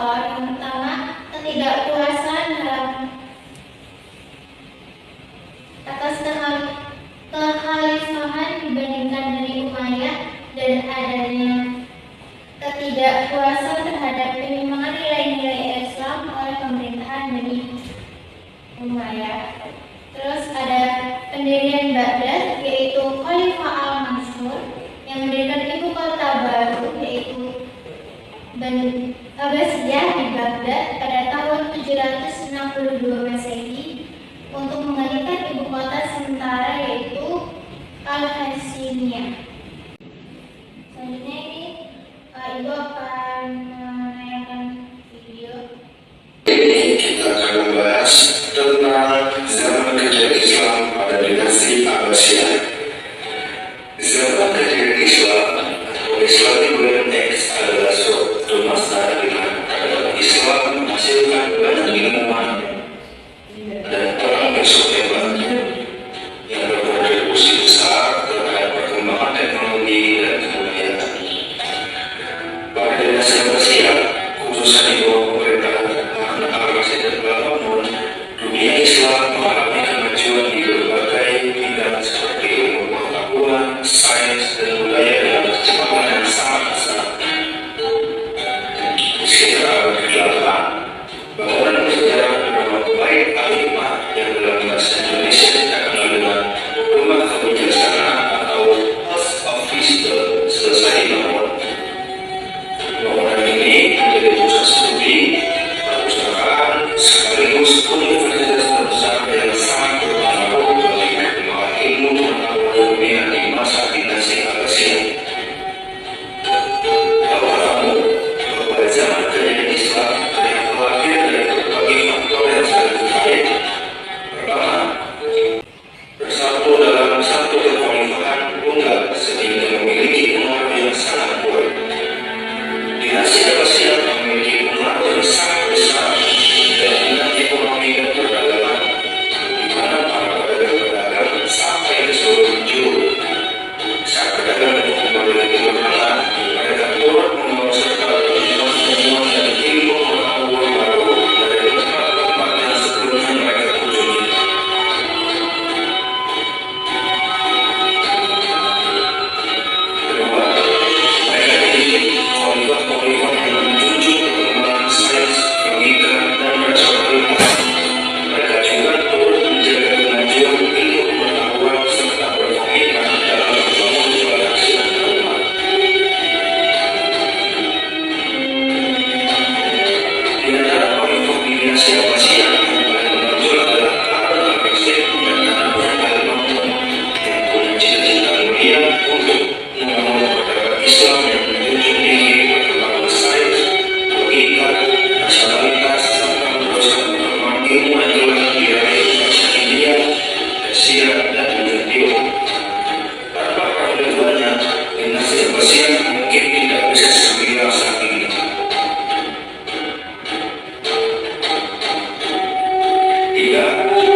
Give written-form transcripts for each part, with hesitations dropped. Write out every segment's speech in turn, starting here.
Yang pertama, ketidakpuasan atas kekhalifahan dibandingkan dari Umayyah dan adanya ketidakpuasan terhadap penyimpangan nilai-nilai Islam oleh pemerintahan Bani Umayyah. Terus ada pendirian Baghdad, yaitu Khalifah Al-Mansur yang mendirikan ibu kota baru yaitu Bani Abbasiyah di Baghdad pada tahun 762 Masehi untuk menggantikan ibu kota sementara yaitu Al-Hasimiyah. Selanjutnya ini Ibu akan menayangkan video. Kita akan membahas tentang zaman kejayaan Islam pada dinasti Abbasiyah. Zaman kejayaan Islam atau Islamic Golden Age adalah suatu masa di mana Islam menghasilkan banyak ilmuwan dan para filsuf hebat yang berkontribusi besar terhadap perkembangan teknologi dan kebudayaan. Pada dinasti Abbasiyah, khususnya di bawah pemerintahan Al-Rasyid Al-Mamun, dunia Islam mengalami kemajuan di berbagai bidang seperti ilmu pengetahuan, sains, dan budaya dengan kecepatan yang sangat besar. Sekitar abad ke-8, bangunan sejarah bernama Bait Al-Hikmah yang dalam bahasa Indonesia dikenal dengan rumah kebijaksanaan atau House of Wisdom selesai dibangun. Bangunan ini menjadi pusat studi, perpustakaan, sekaligus universitas terbesar yang sangat berpengaruh bagi perkembangan ilmu pengetahuan dunia di masa dinasti Abbasiyah. Awal-awal pada zaman kejayaan Islam yang terlahir dari berbagai faktor yang sudah terkait. Pertama, bersatu dalam satu kekhalifahan tunggal sehingga memiliki pengaruh yang sangat kuat. Dinasti Abbasiyah memiliki pengaruh yang sangat besar dalam bidang ekonomi dan perdagangan, di mana para pedagang sampai ke seluruh penjuru. Saat pedagang dan pembeli berjalan, mereka turut membawa serta temuan dan ilmu pengetahuan baru dari tempat-tempat yang sebelumnya mereka kunjungi. Kedua, mereka memiliki khalifah-khalifah yang menjunjung perkembangan sains, logika, dan rasionalitas. Mereka juga turut menjaga kemajuan ilmu pengetahuan serta berkomitmen dalam membangun galaksi dan umat. Di antara khalifah di dinasti Abbasiyah yang paling menonjol adalah Harun al-Rashid dan anaknya Al-Mamun yang punya cita-cita mulia untuk membangun peradaban Islam yang menjunjung tinggi perkembangan sains, logika, rasionalitas, serta meneruskan perkembangan ilmu yang telah diraih bangsa India, Persia, dan Byzantium. Tanpa keduanya, dinasti Abbasiyah mungkin tidak bisa seviral saat ini. Tiga,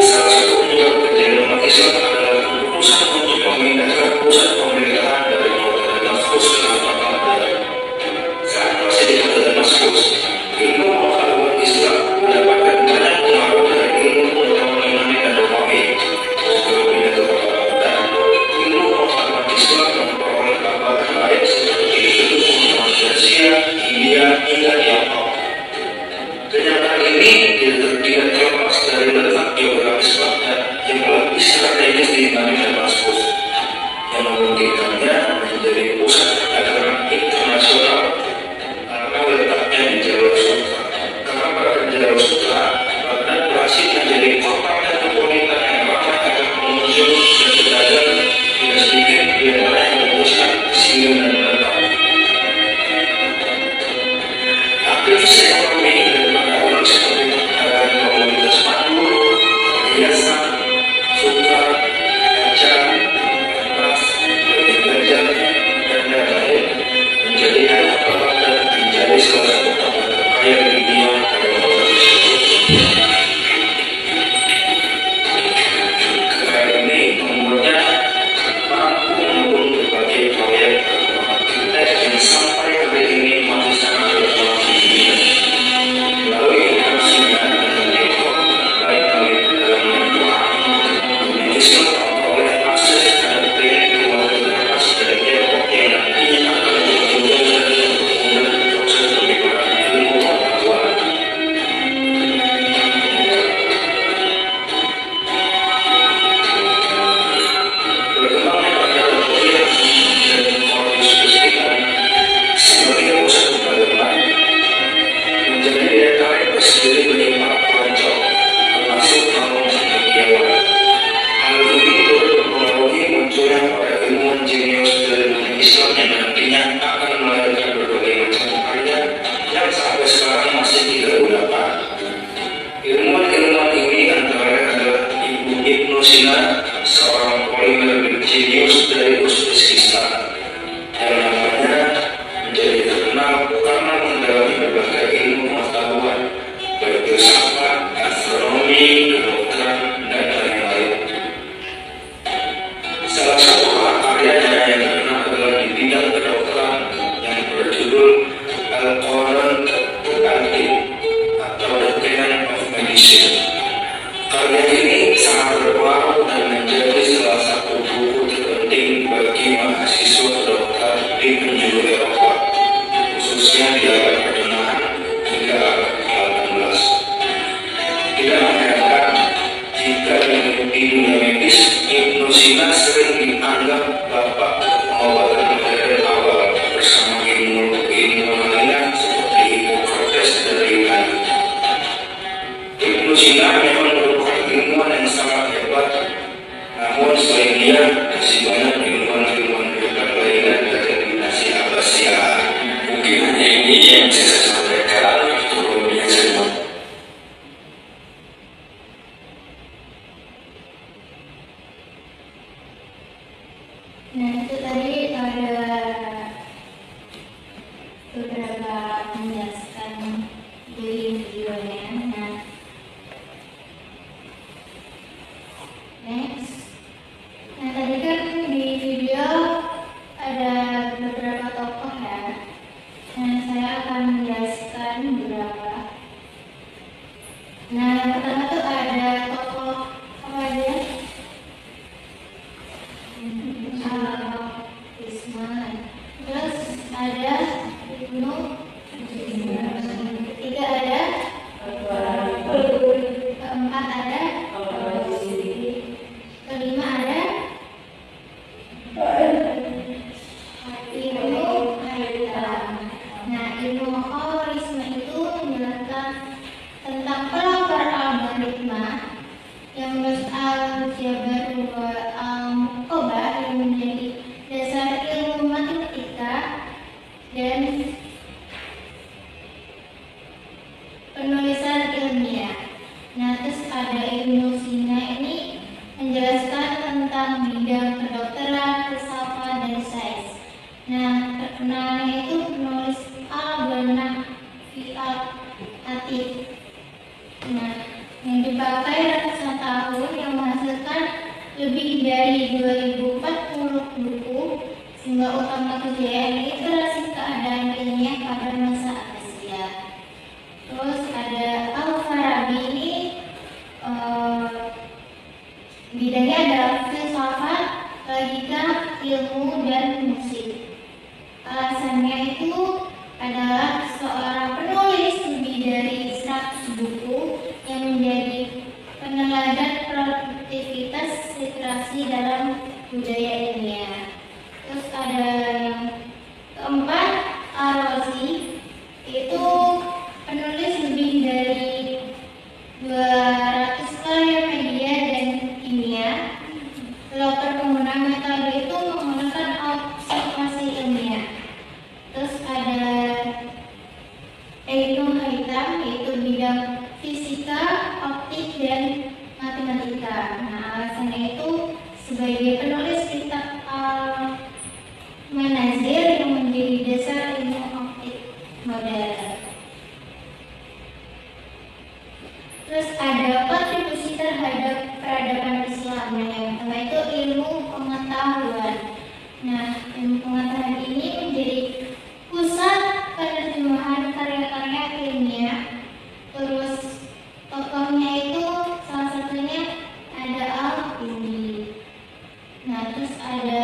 salah satu penyebab kejayaan umat Islam adalah keputusan untuk memindahkan pusat pemerintahan dari kota Damaskus ke kota Baghdad. Saat masih di kota Damaskus, ilmu pengetahuan Islam mendapatkan banyak pengaruh dari ilmu pengetahuan Yunani dan Romawi. Sebelum pindah ke kota Baghdad, ilmu pengetahuan Islam memperoleh tambahan lain seperti ilmu pengetahuan Persia, India, hingga Tiongkok. Kenyataan ini tidak terlepas dari letak geografis Baghdad yang lebih strategis dibanding Damaskus, yang memungkinkannya menjadi pusat perdagangan internasional karena letaknya di Jalur Sutra. Karena pada Jalur Sutra, Baghdad berhasil menjadi kota metropolitan yang ramai akan pengunjung dan pedagang. Tidak sedikit di antara yang memutuskan singgah dan datang. Aktivitas ekonomi dan perdagangan seperti perdagangan komoditas madu, perhiasan, sutra, kaca, emas, batik gajah, dan lain-lain menjadi harta Baghdad menjadi salah satu kota terkaya di dunia pada waktu tersebut. Kekayaan ini membuatnya mampu mendukung berbagai proyek perkembangan fintech yang sampai hari ini masih sangat berkembang di dunia. sendiri menyimak pelancong, termasuk Hanung Cendekiawan. Hal ini mempengaruhi munculnya para ilmuwan jenius dari dunia Islam yang nantinya akan melahirkan berbagai macam karya yang sampai sekarang masih digunakan. Ilmuwan-ilmuwan ini antara adalah Ibu Ibnu Sina, seorang polimer jenius dari Uzbekistan, yang namanya menjadi terkenal karena mendalami berbagai ilmu pengetahuan, baik filsafat, astronomi, kedokteran, dan lain-lain. Salah satu karyanya yang terkenal adalah di bidang kedokteran yang berjudul Al-Quran Al-Qadim atau The Canon of Medicine. Karya ini sangat berpengaruh dan menjadi salah satu buku terpenting bagi mahasiswa kedokteran di penjuru Eropa, khususnya di abad pertengahan hingga abad ke-18. Tidak mengherankan jika di dunia medis, Ibnu Sina sering dianggap bapak pengobatan modern awal bersama ilmu-ilmu lainnya seperti Hippocrates dari Yunani. Ibnu Sina memang merupakan ilmuwan yang sangat hebat, namun selain dia masih banyak ilmuwan-ilmuwan hebat lainnya dari dinasti Abbasiyah. Mungkin hanya ini yang bisa saya sampaikan sebelumnya semua. Nah, itu tadi ada beberapa penjelasan dari videonya. Nah, next. Nah, tadi kan di video ada beberapa tokoh ya. Nah, saya akan menjelaskan beberapa. Nah, yang pertama tuh ada tokoh apa aja? Ismail. Terus ada Ibnu. Ketiga ada. Keempat ada. Kelima ada. Ibnu Haytham. Nah, ilmu khawarizmi itu menjelaskan tentang pelopor algoritma yang al-jabar wa al-muqabah yang menjadi dasar ilmu matematika dan penulisan ilmiah. Nah, terus ada Ibnu Sina ini menjelaskan tentang bidang kedokteran, filsafat, dan sains. Nah, terkenalnya itu penulis Al-Banah fi Al-Atif. Nah, yang dipakai ratusan tahun yang menghasilkan lebih dari 2040 buku, sehingga utama kejayaan literasi keadaan ilmiah pada masa Abbasiyah. Terus ada Al-Farabi ini bidangnya adalah filsafat, logika, ilmu, dan musik. Alasannya itu adalah seorang penulis lebih dari 100 buku yang menjadi peneladan produktivitas literasi dalam budaya ilmiah. Terus ada yang keempat, Ar-Razi, itu penulis lebih dari 200 karya media dan kimia. Pelopor penggunaan metode itu menggunakan observasi ilmiah. Terus ada Ibnu Haytham, yaitu bidang fisika, optik, dan matematika. Nah, alasannya itu sebagai penulis kitab Al-Manazir yang menjadi dasar ilmu optik modern. Terus ada kontribusi terhadap peradaban Islam. Nah, yang pertama itu ilmu pengetahuan. Nah, ilmu pengetahuan ini menjadi pusat penerjemahan karya-karya ilmiah. Terus tokohnya itu salah satunya ada Al-Kindi. Nah, terus ada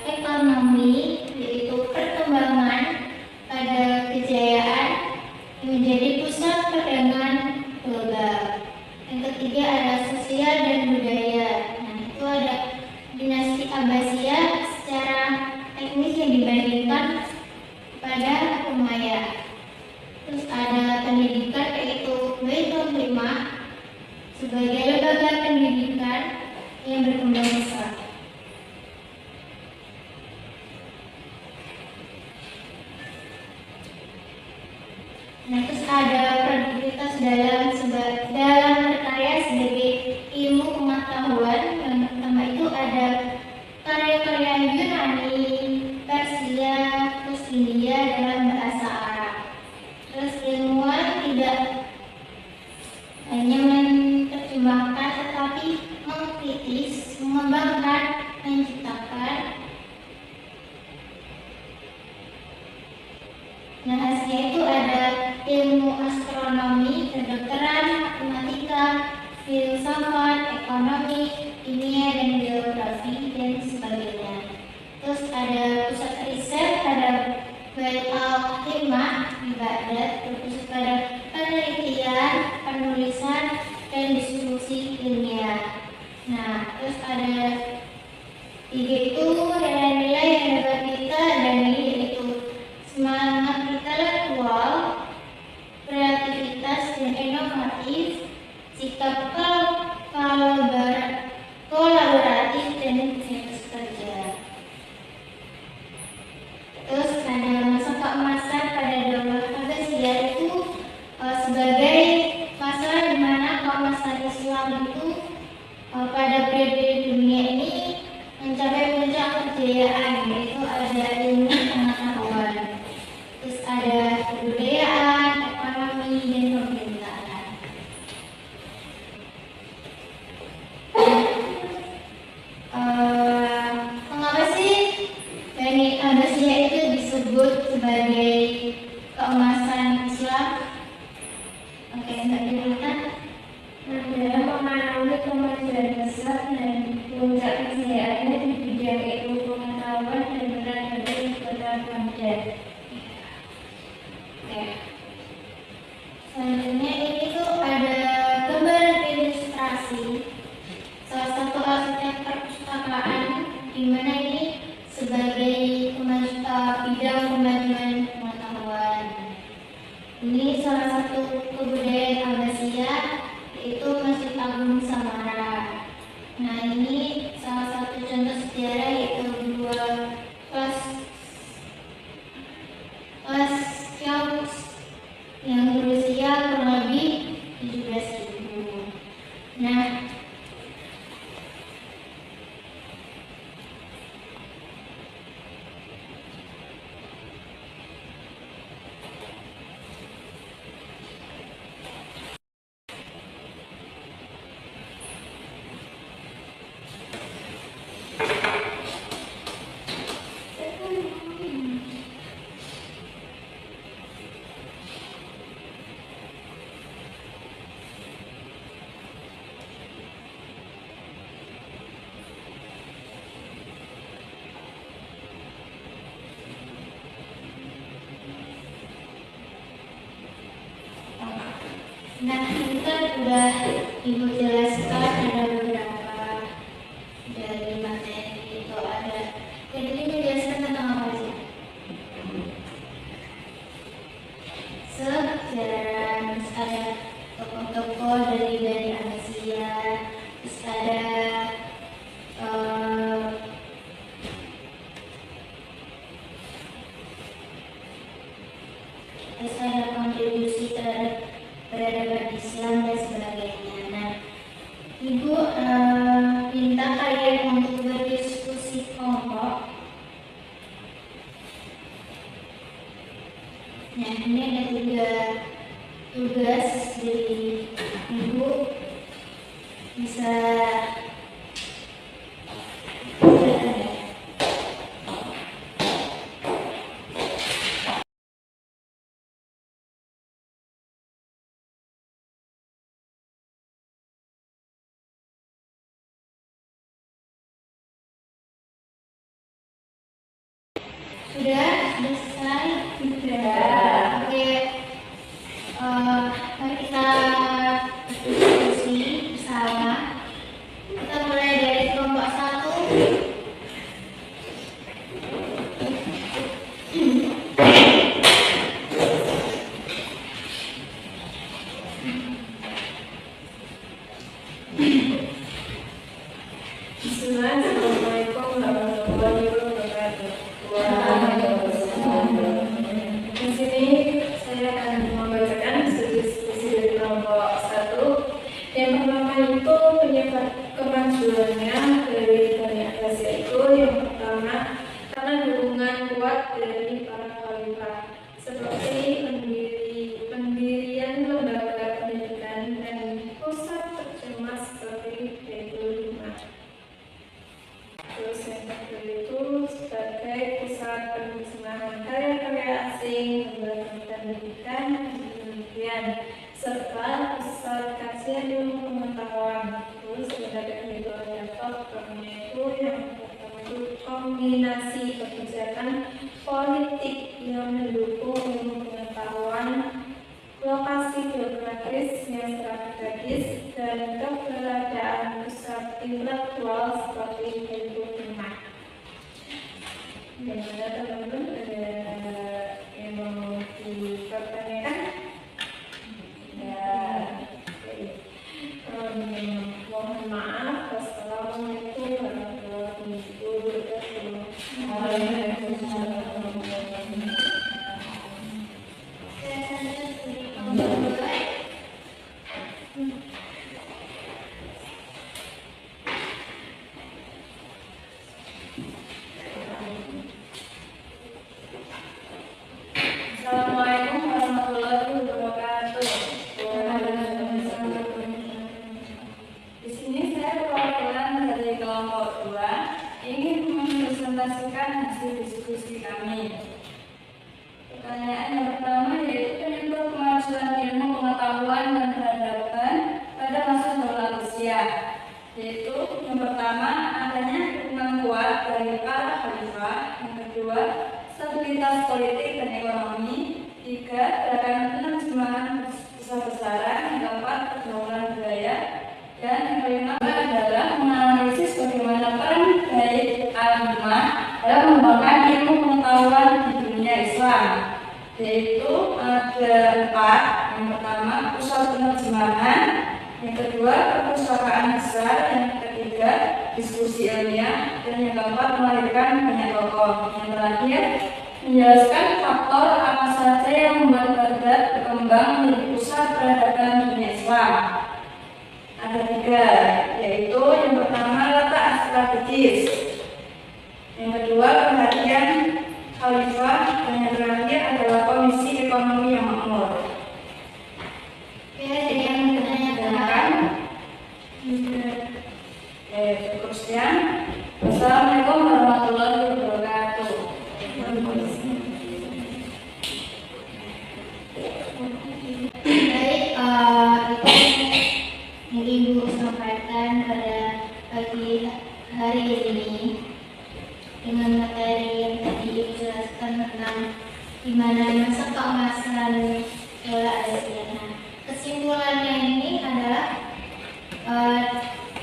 ekonomi, yaitu perkembangan pada kejayaan yang menjadi pusat perdagangan global. Yang ketiga ada sosial dan budaya. Nah, itu ada dinasti Abbasiyah secara teknis yang dibandingkan pada Umayyah. Terus ada pendidikan, yaitu sebagai lembaga pendidikan yang berkembang pesat. Nah, terus ada produktivitas dalam berkarya sebagai ilmu pengetahuan. Yang pertama itu ada karya-karya Yunani, Persia, terus India dalam bahasa Arab. Terus ilmuwan tidak hanya menerjemahkan tetapi mengkritis, mengembangkan, menciptakan. Nah, hasilnya itu ada ilmu astronomi, kedokteran, matematika, filsafat, ekonomi, kimia dan geografi dan sebagainya. Terus ada pusat riset, ada Bait al-Hikmah di Baghdad, berfokus pada penelitian, penulisan dan diskusi ilmiah. Nah, terus ada itu nilai-nilai yang dapat kita dari yaitu semangat intelektual, kreativitas dan inovatif, sikap kolaboratif dan etos kerja. Terus ada masa keemasan pada Daulah Abbasiyah itu sebagai masa di mana keemasan Islam itu pada periode dunia ini mencapai puncak kejayaan, yaitu ada ilmu pengetahuan. Terus ada kebudayaan, ekonomi, dan pemerintahan. Mengapa sih Bani Abbasiyah itu disebut sebagai keemasan Islam? Oke, Mbak Dirita. Dalam memahami kemajuan Islam dan puncak kejayaannya di bidang ilmu pengetahuan dan peradaban kota Baghdad. Selanjutnya ini tuh ada gambar ilustrasi salah satu arsitek perpustakaan di mana ini sebagai bidang kemajuan pengetahuan. Ini salah satu kebudayaan Abbasiyah yaitu Masjid Agung Samara. Nah, ini salah satu contoh sejarah yaitu dua kelas Syams yang berusia kurang lebih 17.000. Nah, ini kan udah Ibu jelaskan ada beberapa dari materi itu ada. Jadi ini menjelaskan tentang apa sih? Sejarah, terus ada tokoh-tokoh dari Abbasiyah, terus ada kontribusi terhadap peradaban Islam dan sebagainya. Nah, Ibu minta kalian untuk berdiskusi kelompok. Nah, ini ada 3 tugas dari Ibu. Bisa sudah selesai? Sudah. Oke. Mari kita berdiskusi bersama. Kita mulai dari kelompok 1. keilmuan serta pusat kajian ilmu pengetahuan. Terus ada kegiatan itu yang pertama itu kombinasi kebijakan politik yang mendukung ilmu pengetahuan, lokasi geografis yang strategis, dan keberadaan pusat intelektual seperti ilmu rumah. Bagaimana teman-teman, ada yang mau dipertanyakan? Ya, mohon maaf. Wassalamualaikum warahmatullahi wabarakatuh. Assalamualaikum warahmatullahi wabarakatuh. Di sini saya perwakilan dari kelompok 2 ingin mempresentasikan hasil diskusi kami. Pertanyaan yang pertama yaitu penyebab kemajuan ilmu pengetahuan dan peradaban pada masa Daulah Rusia. Yaitu yang pertama adanya dukungan kuat dari para khalifah, yang kedua stabilitas politik dan ekonomi, tiga gerakan penerjemahan besar-besaran, yang keempat pergaulan budaya, dan yang kelima adalah menganalisis bagaimana peran dari al-ummah dalam mengembangkan ilmu pengetahuan di dunia Islam. Yaitu ada 4. Yang pertama pusat penerjemahan, yang kedua perpustakaan besar, yang ketiga diskusi ilmiah, dan yang keempat melahirkan banyak tokoh. Yang terakhir menjelaskan faktor apa saja yang membuat Baghdad berkembang menjadi pusat peradaban dunia Islam. Ada 3, yaitu yang pertama letak strategis, yang kedua perhatian khalifah, dan yang terakhir adalah kondisi ekonomi yang makmur. Ada yang menanyakan? Cukup sekian. Wassalamualaikum warahmatullahi wabarakatuh. Baik, itu yang Ibu sampaikan pada pagi hari ini dengan materi yang tadi dijelaskan tentang di mana masa keemasan Daulah Asia. Nah, kesimpulannya ini adalah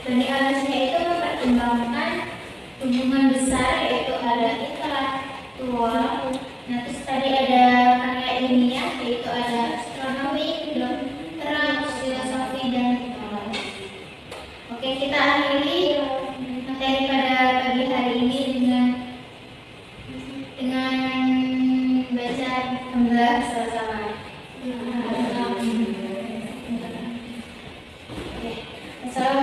Bani Abbasiyah itu mempertimbangkan hubungan besar yaitu ada intelektual. Nah, terus tadi ada karya ilmiah yaitu ada astronomi, kedokteran, filosofi, dan teknologi. Oke, kita akhiri materi pada pagi hari ini dengan baca hamdalah bersama-sama. Assalamualaikum